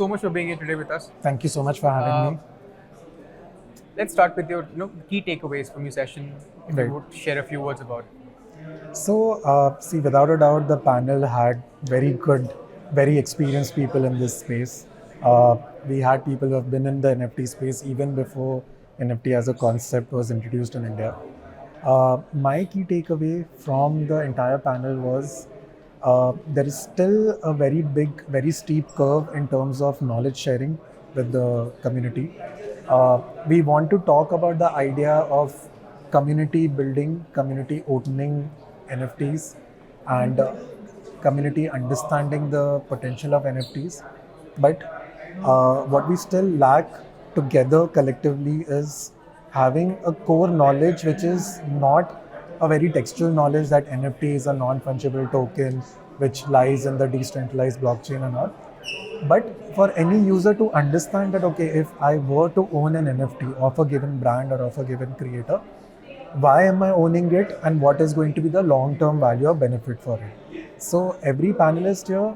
so much for being here today with us. Thank you so much for having me. Let's start with your key takeaways from your session. If you Right. would share a few words about it. See, without a doubt, the panel had very good, very experienced people in this space. We had people who have been in the NFT space even before NFT as a concept was introduced in India. My key takeaway from the entire panel was there is still a very big, very steep curve in terms of knowledge sharing with the community. We want to talk about the idea of community building, community opening NFTs, and community understanding the potential of NFTs. But what we still lack together collectively is having a core knowledge which is not a very textual knowledge that NFT is a non-fungible token which lies in the decentralized blockchain and all. But for any user to understand that, okay, if I were to own an NFT of a given brand or of a given creator, why am I owning it and what is going to be the long-term value or benefit for it? So every panelist here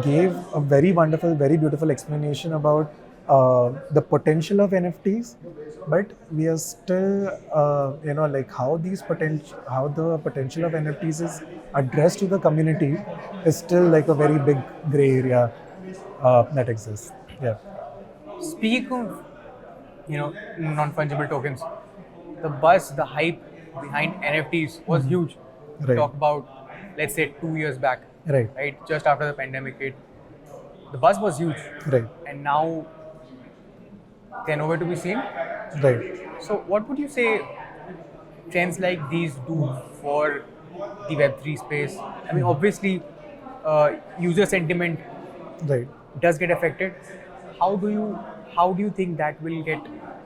gave a very wonderful, very beautiful explanation about the potential of NFTs, but we are still, like how the potential of NFTs is addressed to the community is still like a very big gray area that exists. Yeah. Speaking of non-fungible tokens, the buzz, the hype behind NFTs was huge. Right. Talk about, let's say, 2 years back, Right. right? Just after the pandemic hit, the buzz was huge, Right. and now they're nowhere to be seen. Right. So, what would you say trends like these do for the Web3 space? I mean, obviously, user sentiment Right. does get affected. How do you think that will get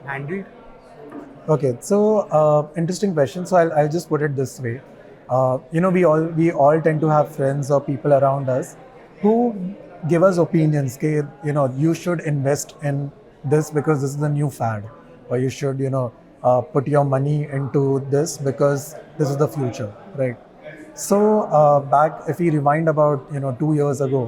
handled? Okay, so interesting question. So I'll just put it this way. We all tend to have friends or people around us who give us opinions. Okay, you should invest in this because this is the new fad, or you should put your money into this because this is the future, right? So back, if we rewind about 2 years ago,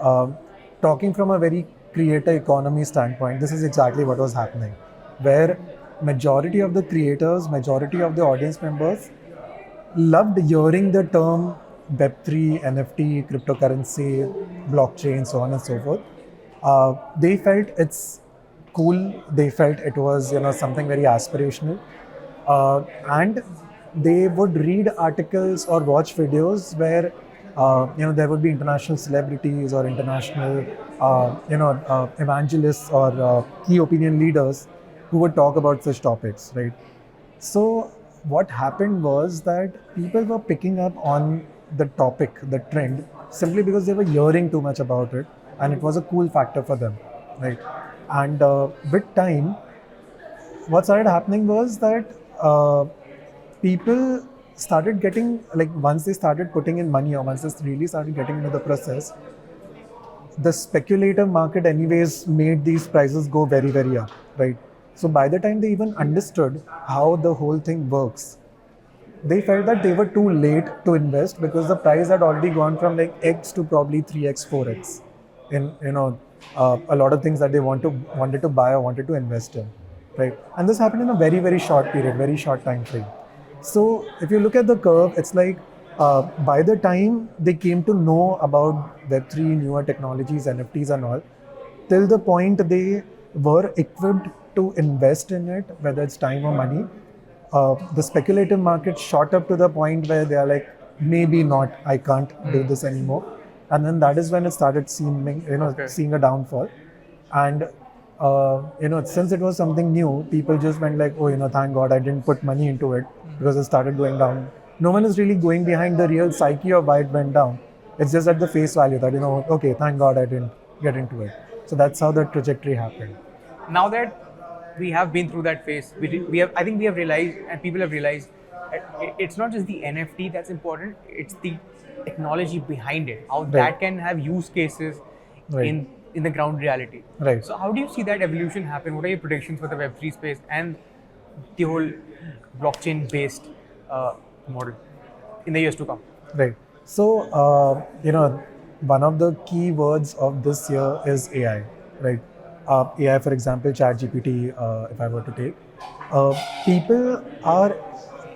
um, talking from a very creator economy standpoint, this is exactly what was happening, where majority of the creators, majority of the audience members loved hearing the term Web3, NFT, cryptocurrency, blockchain, so on and so forth. They felt it's cool. They felt it was something very aspirational, and they would read articles or watch videos where there would be international celebrities or international evangelists or key opinion leaders who would talk about such topics, right? So what happened was that people were picking up on the topic, the trend, simply because they were hearing too much about it, and it was a cool factor for them, right? And with time, what started happening was that people started getting, like, once they started putting in money or once they really started getting into the process, the speculative market anyways made these prices go very, very up, right? So by the time they even understood how the whole thing works, they felt that they were too late to invest because the price had already gone from like X to probably 3X, 4X in a lot of things that they wanted to buy or wanted to invest in, right? And this happened in a very, very short period, very short time frame. So if you look at the curve, it's like by the time they came to know about Web3, newer technologies, NFTs and all, till the point they were equipped to invest in it, whether it's time or money, the speculative market shot up to the point where they are like, maybe not, I can't do this anymore. And then that is when it started seeing a downfall. And since it was something new, people just went like, oh, thank God I didn't put money into it because it started going down. No one is really going behind the real psyche of why it went down. It's just at the face value that, okay, thank God I didn't get into it. So that's how the trajectory happened. Now that we have been through that phase, I think we have realized, and people have realized, it's not just the NFT that's important, it's the technology behind it, how that can have use cases in the ground reality. Right. So how do you see that evolution happen? What are your predictions for the Web3 space and the whole blockchain based model in the years to come? Right. So, one of the key words of this year is AI. right? AI, for example, ChatGPT, if I were to take, people are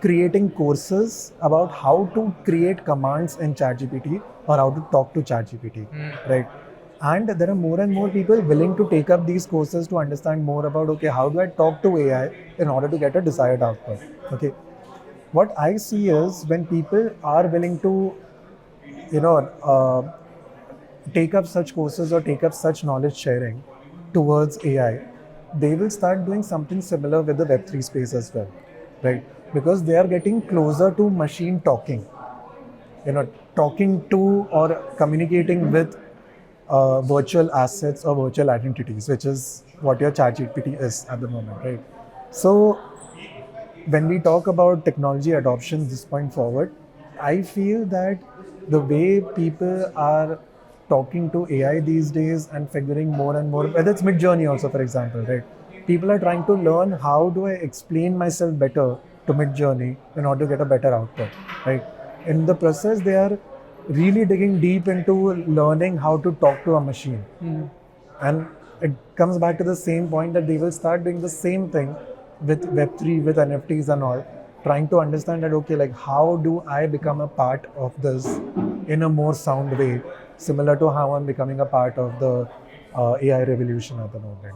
creating courses about how to create commands in ChatGPT or how to talk to ChatGPT, right? And there are more and more people willing to take up these courses to understand more about, okay, how do I talk to AI in order to get a desired output? Okay, what I see is when people are willing to, you know, take up such courses or take up such knowledge sharing towards AI, they will start doing something similar with the Web3 space as well, right? Because they are getting closer to machine talking, talking to or communicating with virtual assets or virtual identities, which is what your ChatGPT is at the moment, right? So when we talk about technology adoption this point forward, I feel that the way people are talking to AI these days and figuring more and more, whether it's Mid-Journey also, for example, right? People are trying to learn how do I explain myself better to Mid-Journey in order to get a better output, right? In the process, they are really digging deep into learning how to talk to a machine. And it comes back to the same point that they will start doing the same thing with Web3, with NFTs and all, trying to understand that, okay, like how do I become a part of this in a more sound way, similar to how I'm becoming a part of the AI revolution at the moment.